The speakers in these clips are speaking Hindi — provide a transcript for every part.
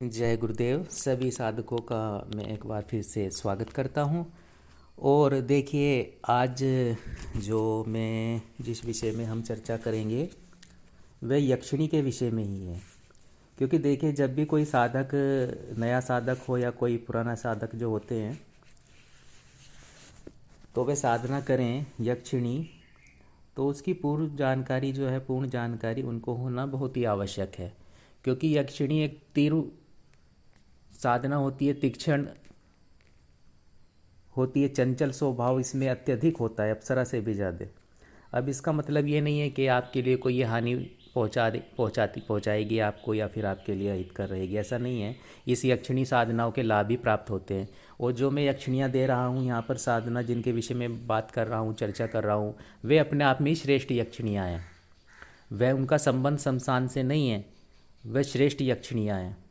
जय गुरुदेव। सभी साधकों का मैं एक बार फिर से स्वागत करता हूँ। और देखिए, आज जो मैं जिस विषय में हम चर्चा करेंगे वह यक्षिणी के विषय में ही है। क्योंकि देखिए, जब भी कोई साधक, नया साधक हो या कोई पुराना साधक जो होते हैं, तो वे साधना करें यक्षिणी, तो उसकी पूर्ण जानकारी उनको होना बहुत ही आवश्यक है। क्योंकि यक्षिणी एक तीव्र साधना होती है, तीक्ष्ण होती है, चंचल स्वभाव इसमें अत्यधिक होता है, अप्सरा से भी ज़्यादा। अब इसका मतलब ये नहीं है कि आपके लिए कोई ये हानि पहुंचाएगी आपको या फिर आपके लिए हित कर रहेगी, ऐसा नहीं है। इस यक्षिणी साधनाओं के लाभ भी प्राप्त होते हैं। और जो मैं यक्षिणियाँ दे रहा हूँ यहाँ पर, साधना जिनके विषय में बात कर रहा हूँ, चर्चा कर रहा हूँ, वे अपने आप में ही श्रेष्ठ यक्षिणियाँ हैं। वह, उनका संबंध शमशान से नहीं है, वह श्रेष्ठ यक्षिणियाँ हैं।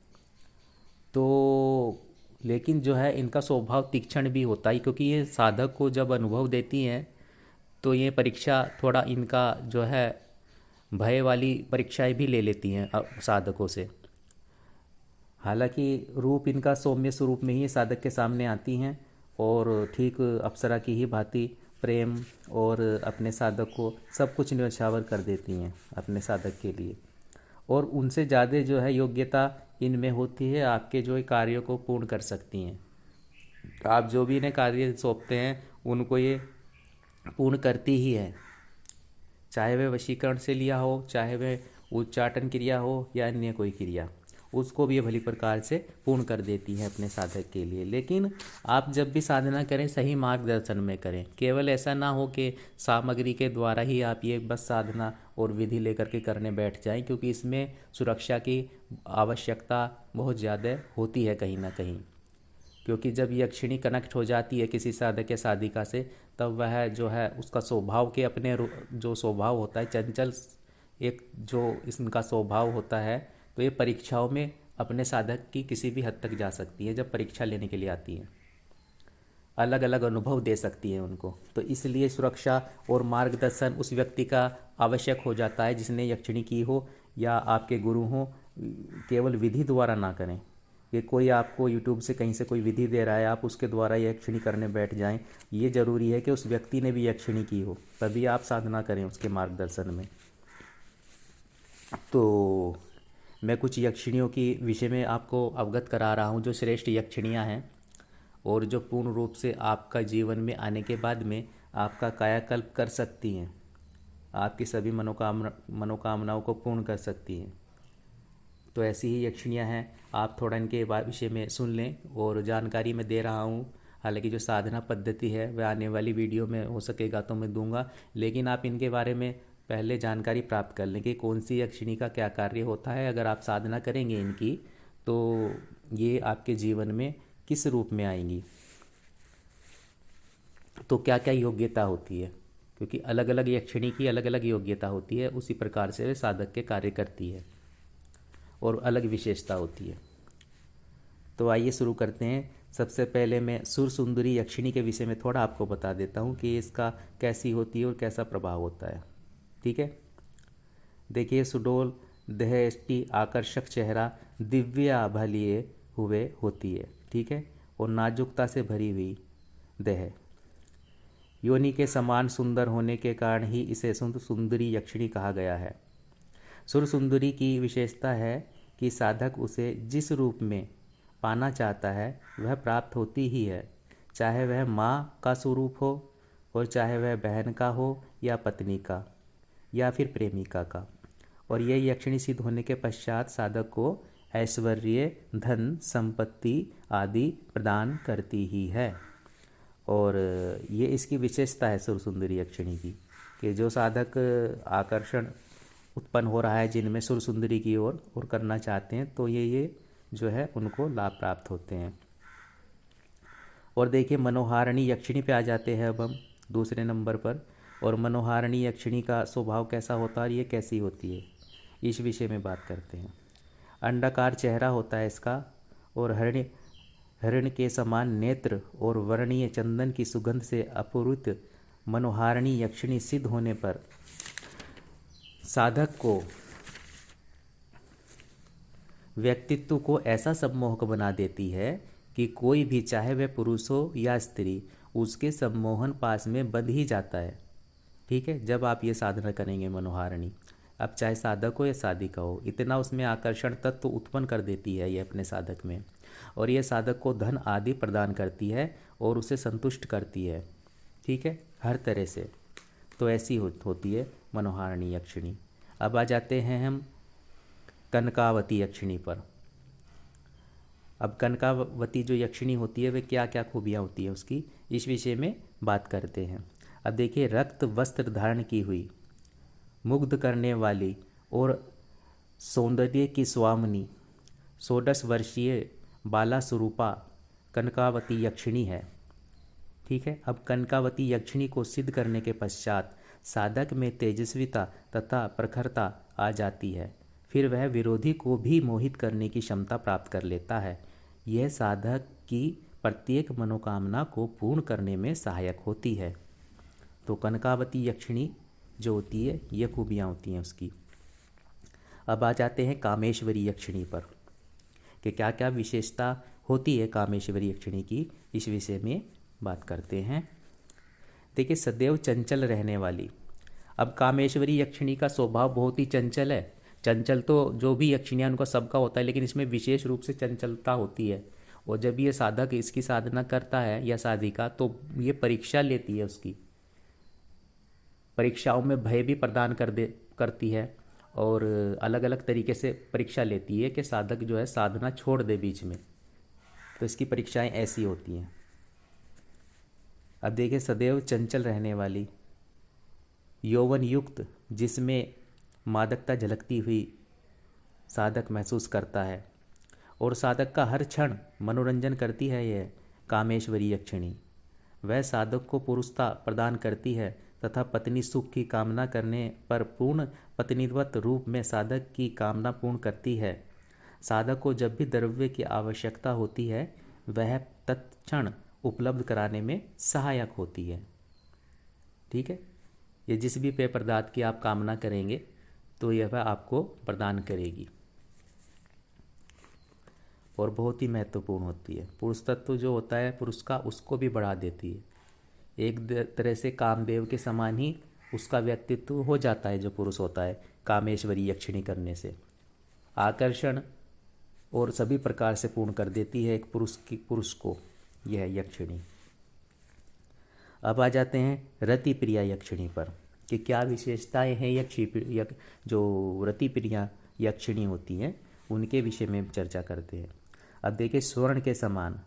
तो लेकिन जो है, इनका स्वभाव तीक्ष्ण भी होता है, क्योंकि ये साधक को जब अनुभव देती हैं तो ये परीक्षा थोड़ा, इनका जो है भय वाली परीक्षाएं भी ले लेती हैं साधकों से। हालांकि रूप इनका सौम्य स्वरूप में ही साधक के सामने आती हैं और ठीक अप्सरा की ही भांति प्रेम और अपने साधक को सब कुछ न्यौछावर कर देती हैं अपने साधक के लिए। और उनसे ज़्यादा जो है योग्यता इनमें होती है, आपके जो कार्यों को पूर्ण कर सकती हैं। आप जो भी इन्हें कार्य सौंपते हैं उनको ये पूर्ण करती ही है, चाहे वह वशीकरण से लिया हो, चाहे वह उच्चाटन क्रिया हो या अन्य कोई क्रिया, उसको भी ये भली प्रकार से पूर्ण कर देती है अपने साधक के लिए। लेकिन आप जब भी साधना करें, सही मार्गदर्शन में करें। केवल ऐसा ना हो कि सामग्री के द्वारा ही आप ये बस साधना और विधि लेकर के करने बैठ जाएं, क्योंकि इसमें सुरक्षा की आवश्यकता बहुत ज़्यादा होती है कहीं ना कहीं। क्योंकि जब यक्षिणी कनेक्ट हो जाती है किसी साधक या साधिका से, तब वह जो है उसका स्वभाव के अपने जो स्वभाव होता है चंचल, एक जो इसका स्वभाव होता है, तो ये परीक्षाओं में अपने साधक की किसी भी हद तक जा सकती है। जब परीक्षा लेने के लिए आती हैं, अलग अलग अनुभव दे सकती है उनको। तो इसलिए सुरक्षा और मार्गदर्शन उस व्यक्ति का आवश्यक हो जाता है जिसने यक्षिणी की हो या आपके गुरु हो। केवल विधि द्वारा ना करें कि कोई आपको यूट्यूब से कहीं से कोई विधि दे रहा है, आप उसके द्वारा यक्षिणी करने बैठ जाएं। ये ज़रूरी है कि उस व्यक्ति ने भी यक्षिणी की हो, तभी आप साधना करें उसके मार्गदर्शन में। तो मैं कुछ यक्षिणियों की विषय में आपको अवगत करा रहा हूँ, जो श्रेष्ठ यक्षिणियाँ हैं और जो पूर्ण रूप से आपका जीवन में आने के बाद में आपका कायाकल्प कर सकती हैं, आपकी सभी मनोकामनाओं को पूर्ण कर सकती हैं। तो ऐसी ही यक्षिणियाँ हैं। आप थोड़ा इनके विषय में सुन लें, और जानकारी मैं दे रहा हूँ। हालांकि जो साधना पद्धति है वह आने वाली वीडियो में हो सकेगा तो मैं दूंगा, लेकिन आप इनके बारे में पहले जानकारी प्राप्त कर लें कि कौन सी यक्षिणी का क्या कार्य होता है। अगर आप साधना करेंगे इनकी, तो ये आपके जीवन में किस रूप में आएंगी, तो क्या क्या योग्यता होती है। क्योंकि अलग अलग यक्षिणी की अलग अलग योग्यता होती है, उसी प्रकार से वे साधक के कार्य करती है और अलग विशेषता होती है। तो आइए शुरू करते हैं। सबसे पहले मैं सुर सुंदरी यक्षिणी के विषय में थोड़ा आपको बता देता हूँ कि इसका कैसी होती है और कैसा प्रभाव होता है। ठीक है, देखिए, सुडोल दहेष्टि आकर्षक चेहरा, दिव्य आभा लिए हुए होती है। ठीक है, और नाजुकता से भरी हुई देह, योनि के समान सुंदर होने के कारण ही इसे सुंदरी यक्षिणी कहा गया है। सुर सुंदरी की विशेषता है कि साधक उसे जिस रूप में पाना चाहता है वह प्राप्त होती ही है, चाहे वह माँ का स्वरूप हो और चाहे वह बहन का हो या पत्नी का या फिर प्रेमिका का। और यह यक्षिणी सिद्ध होने के पश्चात साधक को ऐश्वर्य, धन, संपत्ति आदि प्रदान करती ही है। और ये इसकी विशेषता है सुर सुंदरी यक्षिणी की, कि जो साधक आकर्षण उत्पन्न हो रहा है जिनमें सुर सुंदरी की ओर और करना चाहते हैं, तो ये जो है उनको लाभ प्राप्त होते हैं। और देखिए, मनोहारिणी यक्षिणी पे आ जाते हैं अब हम दूसरे नंबर पर। और मनोहारिणी यक्षिणी का स्वभाव कैसा होता है और ये कैसी होती है, इस विषय में बात करते हैं। अंडाकार चेहरा होता है इसका, और हरिण के समान नेत्र और वर्णीय चंदन की सुगंध से अपूर्वित मनोहारिणी यक्षिणी सिद्ध होने पर साधक को व्यक्तित्व को ऐसा सम्मोहक बना देती है कि कोई भी, चाहे वह पुरुष हो या स्त्री, उसके सम्मोहन पास में बंध ही जाता है। ठीक है, जब आप ये साधना करेंगे मनोहारिणी, अब चाहे साधक हो या साधिका हो, इतना उसमें आकर्षण तत्व उत्पन्न कर देती है ये अपने साधक में, और ये साधक को धन आदि प्रदान करती है और उसे संतुष्ट करती है। ठीक है, हर तरह से। तो ऐसी होती है मनोहारिणी यक्षिणी। अब आ जाते हैं हम कनकावती यक्षिणी पर। अब कनकावती जो यक्षिणी होती है वे क्या क्या खूबियाँ होती है उसकी, इस विषय में बात करते हैं। अब देखिए, रक्त वस्त्र धारण की हुई, मुग्ध करने वाली और सौंदर्य की स्वामिनी 16 वर्षीय बाला स्वरूपा कनकावती यक्षिणी है। ठीक है, अब कनकावती यक्षिणी को सिद्ध करने के पश्चात साधक में तेजस्विता तथा प्रखरता आ जाती है। फिर वह विरोधी को भी मोहित करने की क्षमता प्राप्त कर लेता है। यह साधक की प्रत्येक मनोकामना को पूर्ण करने में सहायक होती है। तो कनकावती यक्षिणी जो होती है ये खूबियाँ होती हैं उसकी। अब आ जाते हैं कामेश्वरी यक्षिणी पर कि क्या क्या विशेषता होती है कामेश्वरी यक्षिणी की, इस विषय में बात करते हैं। देखिए, सदैव चंचल रहने वाली। अब कामेश्वरी यक्षिणी का स्वभाव बहुत ही चंचल है। चंचल तो जो भी यक्षिणियाँ उनका सबका होता है, लेकिन इसमें विशेष रूप से चंचलता होती है। और जब ये साधक इसकी साधना करता है या साधिका, तो ये परीक्षा लेती है उसकी, परीक्षाओं में भय भी प्रदान करती है, और अलग अलग तरीके से परीक्षा लेती है कि साधक जो है साधना छोड़ दे बीच में। तो इसकी परीक्षाएं ऐसी होती हैं। अब देखिए, सदैव चंचल रहने वाली, यौवन युक्त, जिसमें मादकता झलकती हुई साधक महसूस करता है, और साधक का हर क्षण मनोरंजन करती है यह कामेश्वरी यक्षिणी। वह साधक को पुरुषता प्रदान करती है तथा पत्नी सुख की कामना करने पर पूर्ण पत्नीवत रूप में साधक की कामना पूर्ण करती है। साधक को जब भी द्रव्य की आवश्यकता होती है वह तत्क्षण उपलब्ध कराने में सहायक होती है। ठीक है, ये जिस भी पेय पदार्थ की आप कामना करेंगे तो यह वह आपको प्रदान करेगी, और बहुत ही महत्वपूर्ण होती है। पुरुष तत्व जो होता है पुरुष का, उसको भी बढ़ा देती है। एक तरह से कामदेव के समान ही उसका व्यक्तित्व हो जाता है जो पुरुष होता है कामेश्वरी यक्षिणी करने से। आकर्षण और सभी प्रकार से पूर्ण कर देती है एक पुरुष को यह यक्षिणी। अब आ जाते हैं रति प्रिया यक्षिणी पर कि क्या विशेषताएं हैं जो रति प्रिया यक्षिणी होती हैं, उनके विषय में चर्चा करते हैं। अब देखिए, स्वर्ण के समान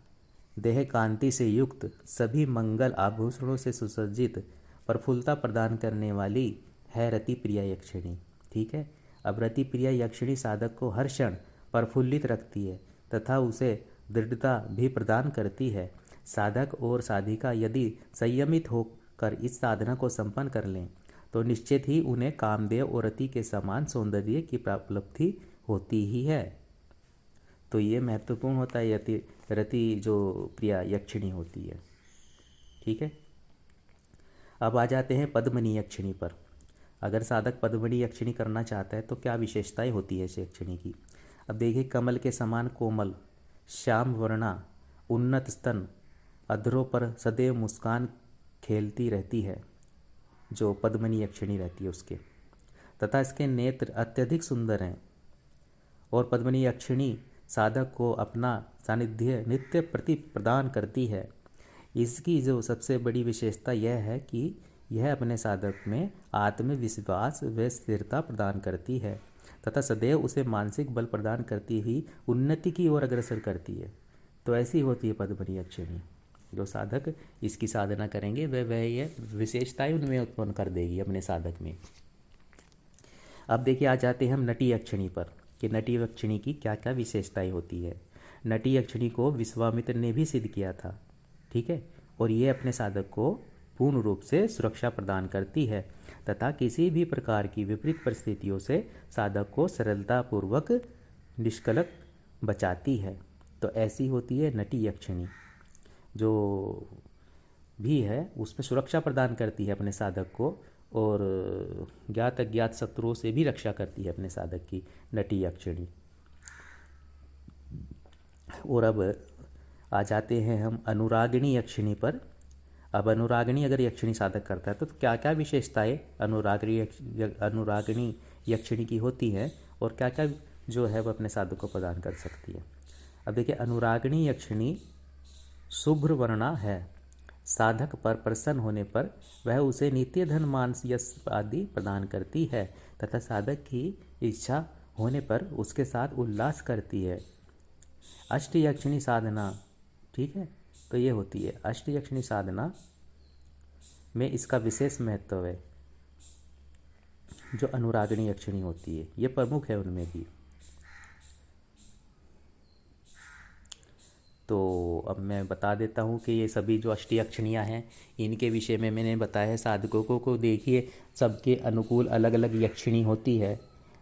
देह कांति से युक्त, सभी मंगल आभूषणों से सुसज्जित, प्रफुल्लता प्रदान करने वाली है रति प्रिया यक्षिणी। ठीक है, अब रति प्रिया यक्षिणी साधक को हर क्षण प्रफुल्लित रखती है तथा उसे दृढ़ता भी प्रदान करती है। साधक और साधिका यदि संयमित होकर इस साधना को संपन्न कर लें तो निश्चित ही उन्हें कामदेव और रति के समान सौंदर्य की प्राप्ति होती ही है। तो ये महत्वपूर्ण होता है रति जो प्रिया यक्षिणी होती है। ठीक है, अब आ जाते हैं पद्मिनी यक्षिणी पर। अगर साधक पद्मिनी यक्षिणी करना चाहता है तो क्या विशेषताएं होती है इस यक्षिणी की। अब देखिए, कमल के समान कोमल, श्याम वर्णा, उन्नत स्तन, अधरों पर सदैव मुस्कान खेलती रहती है जो पद्मिनी यक्षिणी रहती है उसके, तथा इसके नेत्र अत्यधिक सुंदर हैं। और पद्मिनी यक्षिणी साधक को अपना सानिध्य नित्य प्रति प्रदान करती है। इसकी जो सबसे बड़ी विशेषता यह है कि यह अपने साधक में आत्मविश्वास व स्थिरता प्रदान करती है तथा सदैव उसे मानसिक बल प्रदान करती हुई उन्नति की ओर अग्रसर करती है। तो ऐसी होती है पद्मिनी यक्षिणी। जो साधक इसकी साधना करेंगे वह ये विशेषताएं उनमें उत्पन्न कर देगी अपने साधक में। अब देखिए, आ जाते हैं हम नटी यक्षिणी पर कि नटी यक्षिणी की क्या क्या विशेषताएं होती है। नटी यक्षिणी को विश्वामित्र ने भी सिद्ध किया था। ठीक है, और ये अपने साधक को पूर्ण रूप से सुरक्षा प्रदान करती है तथा किसी भी प्रकार की विपरीत परिस्थितियों से साधक को सरलतापूर्वक निष्कलंक बचाती है। तो ऐसी होती है नटी यक्षिणी, जो भी है उसमें सुरक्षा प्रदान करती है अपने साधक को, और ज्ञात अज्ञात शत्रुओं से भी रक्षा करती है अपने साधक की नटी यक्षिणी। और अब आ जाते हैं हम अनुरागिणी यक्षिणी पर। अब अनुरागिणी अगर यक्षिणी साधक करता है तो क्या क्या विशेषताएं अनुरागिणी यक्षिणी की होती हैं और क्या क्या जो है वह अपने साधक को प्रदान कर सकती है। अब देखिए, अनुरागिणी यक्षिणी शुभ्र वर्णा है। साधक पर प्रसन्न होने पर वह उसे नित्य धन मान यश आदि प्रदान करती है तथा साधक की इच्छा होने पर उसके साथ उल्लास करती है। अष्ट यक्षिणी साधना, ठीक है, तो ये होती है अष्ट यक्षिणी साधना में इसका विशेष महत्व है। जो अनुरागिणी यक्षिणी होती है ये प्रमुख है उनमें भी। तो अब मैं बता देता हूँ कि ये सभी जो अष्टयक्षिणियाँ हैं इनके विषय में मैंने बताया है। साधकों को देखिए सबके अनुकूल अलग अलग यक्षिणी होती है,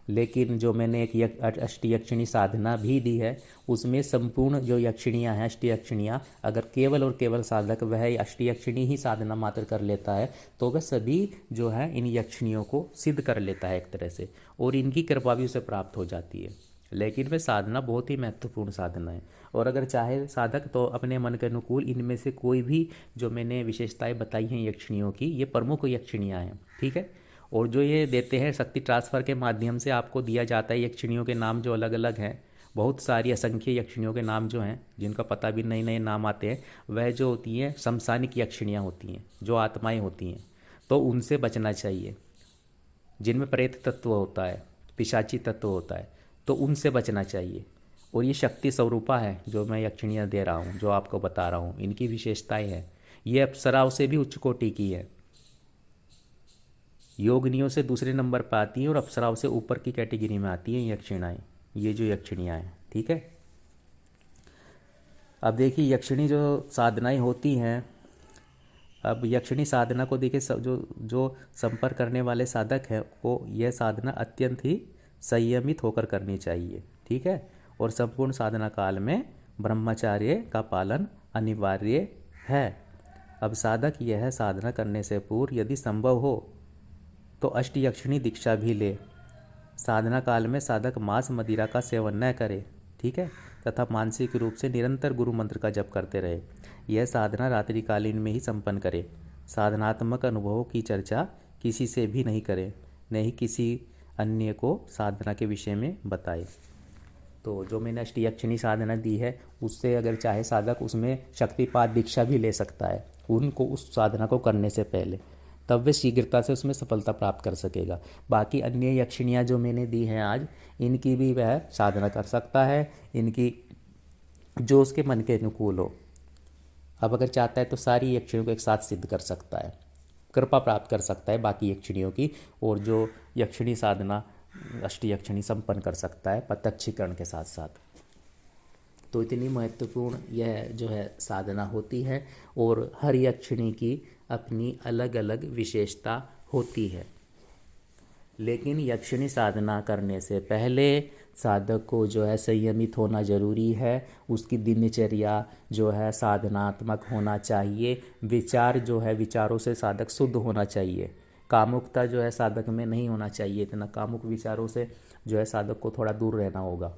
लेकिन जो मैंने एक अष्टयक्षिणी साधना भी दी है उसमें संपूर्ण जो यक्षिणियाँ हैं अष्टयक्षिणियाँ, अगर केवल और केवल साधक वह अष्टयक्षिणी ही साधना मात्र कर लेता है तो वह सभी जो है इन यक्षिणियों को सिद्ध कर लेता है एक तरह से, और इनकी कृपा भी उसे प्राप्त हो जाती है। लेकिन वह साधना बहुत ही महत्वपूर्ण साधना है, और अगर चाहे साधक तो अपने मन के अनुकूल इनमें से कोई भी जो मैंने विशेषताएं बताई हैं यक्षिणियों की, ये प्रमुख यक्षिणियाँ हैं, ठीक है। और जो ये देते हैं शक्ति ट्रांसफ़र के माध्यम से आपको दिया जाता है यक्षिणियों के नाम जो अलग अलग हैं, बहुत सारी असंख्य यक्षिणियों के नाम जो हैं जिनका पता भी नए नए नाम आते हैं, वह जो होती हैं शमशानिक यक्षिणियाँ होती हैं, जो आत्माएँ होती हैं, तो उनसे बचना चाहिए। जिनमें प्रेत तत्व होता है, पिशाची तत्व होता है, तो उनसे बचना चाहिए। और ये शक्ति स्वरूपा है जो मैं यक्षिणियाँ दे रहा हूँ, जो आपको बता रहा हूँ, इनकी विशेषताएं हैं। ये अप्सराओं से भी उच्च कोटि की है, योगिनियों से दूसरे नंबर पर आती हैं और अप्सराओं से ऊपर की कैटेगरी में आती हैं यक्षिणाएँ, ये जो यक्षिणियाँ हैं, ठीक है। अब देखिए यक्षिणी जो साधनाएँ होती हैं, अब यक्षिणी साधना को देखिए जो संपर्क करने वाले साधक हैं को यह साधना अत्यंत ही संयमित होकर करनी चाहिए, ठीक है। और संपूर्ण साधना काल में ब्रह्मचर्य का पालन अनिवार्य है। अब साधक यह साधना करने से पूर्व यदि संभव हो तो अष्टयक्षिणी दीक्षा भी ले। साधना काल में साधक मांस मदिरा का सेवन न करे, ठीक है, तथा मानसिक रूप से निरंतर गुरु मंत्र का जप करते रहे। यह साधना रात्रिकालीन में ही संपन्न करे। साधनात्मक अनुभवों की चर्चा किसी से भी नहीं करे, न ही किसी अन्य को साधना के विषय में बताए। तो जो मैंने अष्टयक्षिणी साधना दी है उससे अगर चाहे साधक उसमें शक्तिपात दीक्षा भी ले सकता है उनको उस साधना को करने से पहले, तब वे शीघ्रता से उसमें सफलता प्राप्त कर सकेगा। बाकी अन्य यक्षिणियाँ जो मैंने दी हैं आज, इनकी भी वह साधना कर सकता है, इनकी जो उसके मन के अनुकूल हो। अब अगर चाहता है तो सारी यक्षिणियों को एक साथ सिद्ध कर सकता है, कृपा प्राप्त कर सकता है बाकी यक्षिणियों की, और जो यक्षिणी साधना अष्टयक्षिणी संपन्न कर सकता है प्रत्यक्षीकरण के साथ साथ। तो इतनी महत्वपूर्ण यह जो है साधना होती है, और हर यक्षिणी की अपनी अलग अलग विशेषता होती है। लेकिन यक्षिणी साधना करने से पहले साधक को जो है संयमित होना जरूरी है। उसकी दिनचर्या जो है साधनात्मक होना चाहिए। विचार जो है, विचारों से साधक शुद्ध होना चाहिए। कामुकता जो है साधक में नहीं होना चाहिए, इतना कामुक विचारों से जो है साधक को थोड़ा दूर रहना होगा।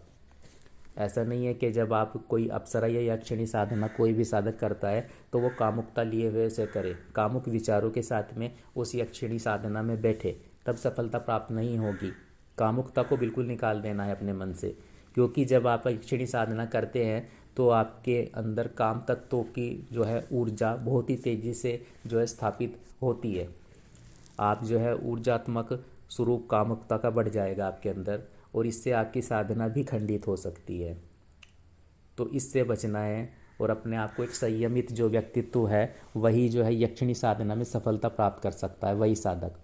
ऐसा नहीं है कि जब आप कोई अप्सरा या यक्षिणी साधना कोई भी साधक करता है तो वो कामुकता लिए हुए से करे, कामुक विचारों के साथ में उस यक्षिणी साधना में बैठे, तब सफलता प्राप्त नहीं होगी। कामुकता को बिल्कुल निकाल देना है अपने मन से, क्योंकि जब आप यक्षिणी साधना करते हैं तो आपके अंदर काम तत्वों की जो है ऊर्जा बहुत ही तेज़ी से जो है स्थापित होती है। आप जो है ऊर्जात्मक स्वरूप कामुकता का बढ़ जाएगा आपके अंदर, और इससे आपकी साधना भी खंडित हो सकती है। तो इससे बचना है, और अपने आप को एक संयमित जो व्यक्तित्व है वही जो है यक्षिणी साधना में सफलता प्राप्त कर सकता है, वही साधक।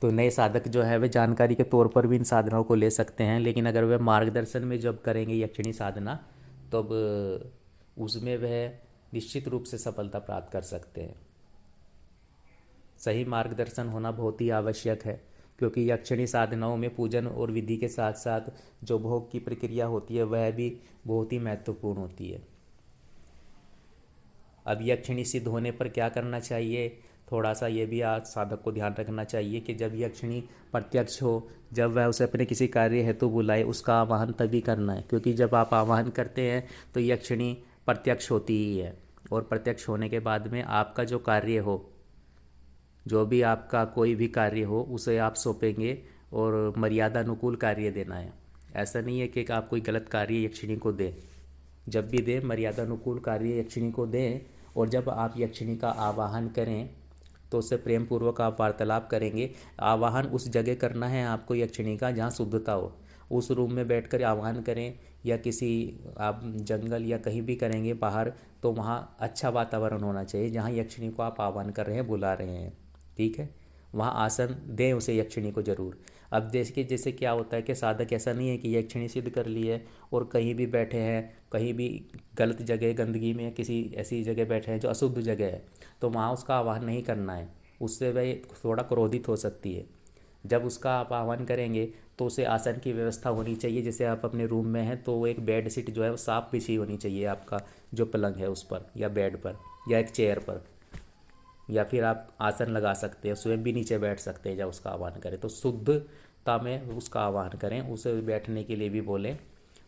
तो नए साधक जो है वे जानकारी के तौर पर भी इन साधनाओं को ले सकते हैं, लेकिन अगर वे मार्गदर्शन में जब करेंगे यक्षिणी साधना तब उसमें वह निश्चित रूप से सफलता प्राप्त कर सकते हैं। सही मार्गदर्शन होना बहुत ही आवश्यक है, क्योंकि यक्षिणी साधनाओं में पूजन और विधि के साथ साथ जो भोग की प्रक्रिया होती है वह भी बहुत ही महत्वपूर्ण होती है। अब यक्षिणी सिद्ध होने पर क्या करना चाहिए, थोड़ा सा ये भी आज साधक को ध्यान रखना चाहिए कि जब यक्षिणी प्रत्यक्ष हो, जब वह उसे अपने किसी कार्य हेतु बुलाए, उसका आवाहन तभी करना है, क्योंकि जब आप आवाहन करते हैं तो यक्षिणी प्रत्यक्ष होती ही है। और प्रत्यक्ष होने के बाद में आपका जो कार्य हो, जो भी आपका कोई भी कार्य हो, उसे आप सौंपेंगे और मर्यादा अनुकूल कार्य देना है। ऐसा नहीं है कि आप कोई गलत कार्य यक्षिणी को दें। जब भी दें मर्यादा अनुकूल कार्य यक्षिणी को दें। और जब आप यक्षिणी का आवाहन करें तो उससे प्रेम पूर्वक आप वार्तालाप करेंगे। आवाहन उस जगह करना है आपको यक्षिणी का जहाँ शुद्धता हो। उस रूम में बैठकर आवाहन करें या किसी आप जंगल या कहीं भी करेंगे बाहर, तो वहाँ अच्छा वातावरण होना चाहिए जहाँ यक्षिणी को आप आह्वान कर रहे हैं, बुला रहे हैं। ठीक है, वहाँ आसन दें उसे यक्षिणी को ज़रूर। अब देखिए जैसे क्या होता है कि साधक ऐसा नहीं है कि यक्षिणी सिद्ध कर ली है और कहीं भी बैठे हैं, कहीं भी गलत जगह गंदगी में किसी ऐसी जगह बैठे हैं जो अशुद्ध जगह है, तो वहाँ उसका आह्वान नहीं करना है, उससे वह थोड़ा क्रोधित हो सकती है। जब उसका आप आह्वान करेंगे तो उसे आसन की व्यवस्था होनी चाहिए। जैसे आप अपने रूम में हैं तो वो एक बेड शीट जो है वो साफ बिछी होनी चाहिए, आपका जो पलंग है उस पर या बेड पर या एक चेयर पर, या फिर आप आसन लगा सकते हैं, स्वयं भी नीचे बैठ सकते हैं। जब उसका आह्वान करें तो शुद्धता में उसका आह्वान करें, उसे बैठने के लिए भी बोलें,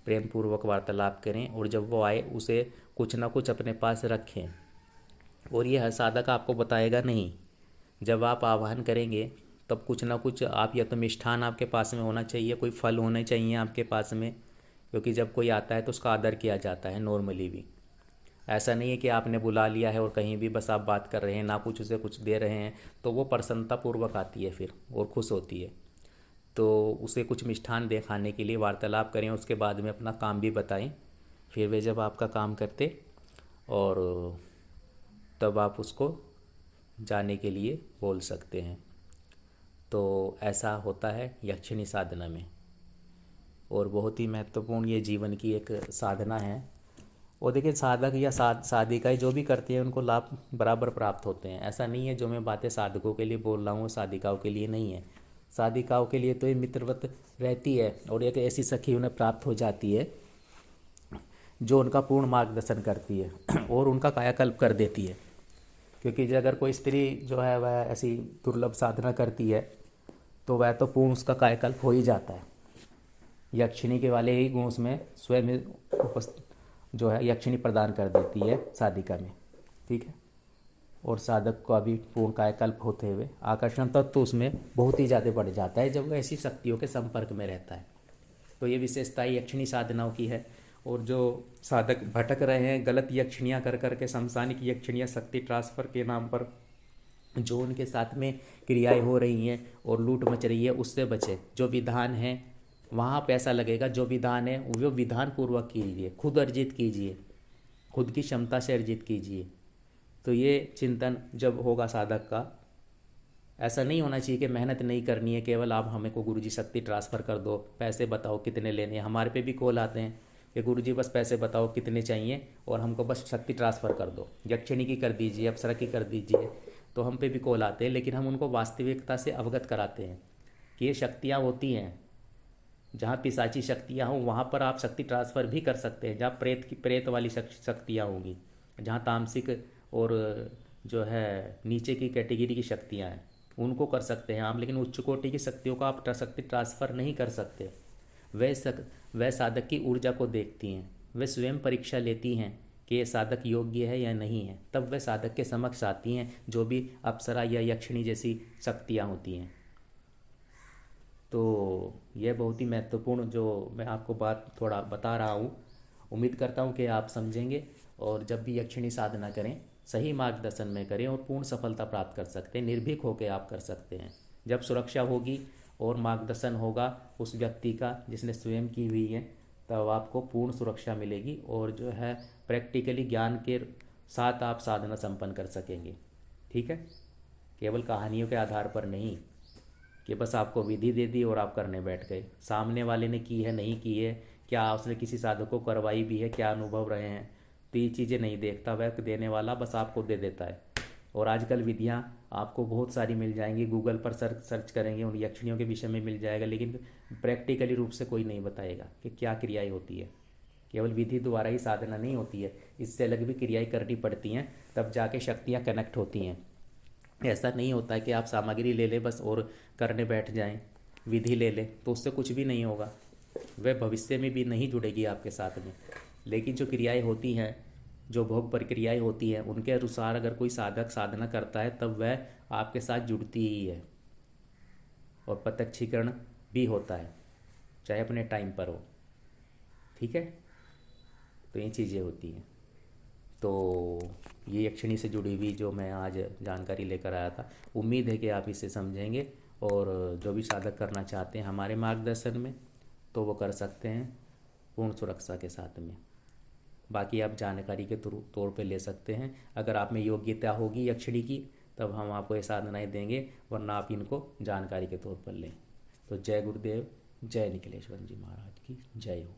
प्रेम पूर्वक वार्तालाप करें। और जब वो आए उसे कुछ ना कुछ अपने पास रखें। और यह साधक आपको बताएगा नहीं। जब आप आह्वान करेंगे तब कुछ ना कुछ आप, या तो मिष्ठान आपके पास में होना चाहिए, कोई फल होने चाहिए आपके पास में, क्योंकि जब कोई आता है तो उसका आदर किया जाता है नॉर्मली भी। ऐसा नहीं है कि आपने बुला लिया है और कहीं भी बस आप बात कर रहे हैं, ना कुछ उसे कुछ दे रहे हैं, तो वो प्रसन्नतापूर्वक आती है फिर और खुश होती है। तो उसे कुछ मिष्ठान दे खाने के लिए, वार्तालाप करें, उसके बाद में अपना काम भी बताएं। फिर वे जब आपका काम करते और तब आप उसको जाने के लिए बोल सकते हैं। तो ऐसा होता है यक्षिणी साधना में। और बहुत ही महत्वपूर्ण ये जीवन की एक साधना है। और देखिए साधक या साधिकाएँ जो भी करती हैं उनको लाभ बराबर प्राप्त होते हैं। ऐसा नहीं है जो मैं बातें साधकों के लिए बोल रहा हूँ साधिकाओं के लिए नहीं है। साधिकाओं के लिए तो ये मित्रवत रहती है और एक ऐसी सखी उन्हें प्राप्त हो जाती है जो उनका पूर्ण मार्गदर्शन करती है और उनका कायाकल्प कर देती है। क्योंकि अगर कोई स्त्री जो है वह ऐसी दुर्लभ साधना करती है तो वह तो पूर्ण उसका कायाकल्प हो ही जाता है। यक्षिणी के वाले ही गुण उसमें स्वयं जो है यक्षिणी प्रदान कर देती है साधिका में। ठीक है, और साधक को अभी पूर्ण कायाकल्प होते हुए आकर्षण तत्व तो उसमें बहुत ही ज़्यादा बढ़ जाता है जब वह ऐसी शक्तियों के संपर्क में रहता है। तो ये विशेषता यक्षिणी साधनाओं की है। और जो साधक भटक रहे हैं गलत यक्षिणियाँ कर करके, शमशानिक यक्षिणियाँ शक्ति ट्रांसफ़र के नाम पर जो उनके साथ में क्रियाएं हो रही हैं और लूट मच रही है, उससे बचे। जो विधान है वहाँ पैसा लगेगा, जो विधान है वो विधान पूर्वक कीजिए, खुद अर्जित कीजिए, खुद की क्षमता से अर्जित कीजिए। तो ये चिंतन जब होगा साधक का, ऐसा नहीं होना चाहिए कि मेहनत नहीं करनी है, केवल आप हमें को गुरुजी शक्ति ट्रांसफ़र कर दो, पैसे बताओ कितने लेने हैं। हमारे पे भी कॉल आते हैं कि गुरुजी बस पैसे बताओ कितने चाहिए और हमको बस शक्ति ट्रांसफ़र कर दो, यक्षिणी की कर दीजिए, अप्सरा की कर दीजिए। तो हम पे भी कॉल आते हैं, लेकिन हम उनको वास्तविकता से अवगत कराते हैं कि ये शक्तियाँ होती हैं। जहाँ पिशाची शक्तियाँ हों वहाँ पर आप शक्ति ट्रांसफ़र भी कर सकते हैं। जहाँ प्रेत वाली शक्तियाँ होंगी, जहाँ तामसिक और जो है नीचे की कैटेगरी की शक्तियाँ हैं, उनको कर सकते हैं आप। लेकिन उच्च कोटि की शक्तियों का आप शक्ति ट्रांसफ़र नहीं कर सकते। वह साधक की ऊर्जा को देखती हैं, वे स्वयं परीक्षा लेती हैं कि ये साधक योग्य है या नहीं है, तब वे साधक के समक्ष आती हैं, जो भी अप्सरा या यक्षिणी जैसी शक्तियाँ होती हैं। तो यह बहुत ही महत्वपूर्ण जो मैं आपको बात थोड़ा बता रहा हूँ, उम्मीद करता हूँ कि आप समझेंगे। और जब भी यक्षिणी साधना करें सही मार्गदर्शन में करें और पूर्ण सफलता प्राप्त कर सकते हैं, निर्भीक होकर आप कर सकते हैं। जब सुरक्षा होगी और मार्गदर्शन होगा उस व्यक्ति का जिसने स्वयं की हुई है, तब आपको पूर्ण सुरक्षा मिलेगी और जो है प्रैक्टिकली ज्ञान के साथ आप साधना संपन्न कर सकेंगे। ठीक है, केवल कहानियों के आधार पर नहीं कि बस आपको विधि दे दी और आप करने बैठ गए। सामने वाले ने की है नहीं की है, क्या उसने किसी साधक को करवाई भी है, क्या अनुभव रहे हैं, तो ये चीज़ें नहीं देखता वह देने वाला, बस आपको दे देता है। और आजकल विधियाँ आपको बहुत सारी मिल जाएंगी, गूगल पर सर्च करेंगे उन यक्षिणियों के विषय में मिल जाएगा, लेकिन प्रैक्टिकली रूप से कोई नहीं बताएगा कि क्या क्रियाएँ होती है। केवल विधि द्वारा ही साधना नहीं होती है, इससे अलग भी क्रियाएँ करनी पड़ती हैं, तब जाके शक्तियाँ कनेक्ट होती हैं। ऐसा नहीं होता है कि आप सामग्री ले लें बस और करने बैठ जाएं, विधि ले लें तो उससे कुछ भी नहीं होगा, वह भविष्य में भी नहीं जुड़ेगी आपके साथ में। लेकिन जो क्रियाएं होती हैं, जो भोग प्रक्रियाएं होती हैं, उनके अनुसार अगर कोई साधक साधना करता है तब वह आपके साथ जुड़ती ही है, और प्रत्यक्षीकरण भी होता है, चाहे अपने टाइम पर हो। ठीक है, तो ये चीज़ें होती हैं। तो ये यक्षिणी से जुड़ी हुई जो मैं आज जानकारी लेकर आया था, उम्मीद है कि आप इसे समझेंगे, और जो भी साधक करना चाहते हैं हमारे मार्गदर्शन में तो वो कर सकते हैं पूर्ण सुरक्षा के साथ में। बाकी आप जानकारी के तौर पे ले सकते हैं। अगर आप में योग्यता होगी यक्षिणी की तब हम आपको ये साधनाएँ देंगे, वरना आप इनको जानकारी के तौर पर लें। तो जय गुरुदेव, जय निखिलेश्वर जी महाराज की जय हो।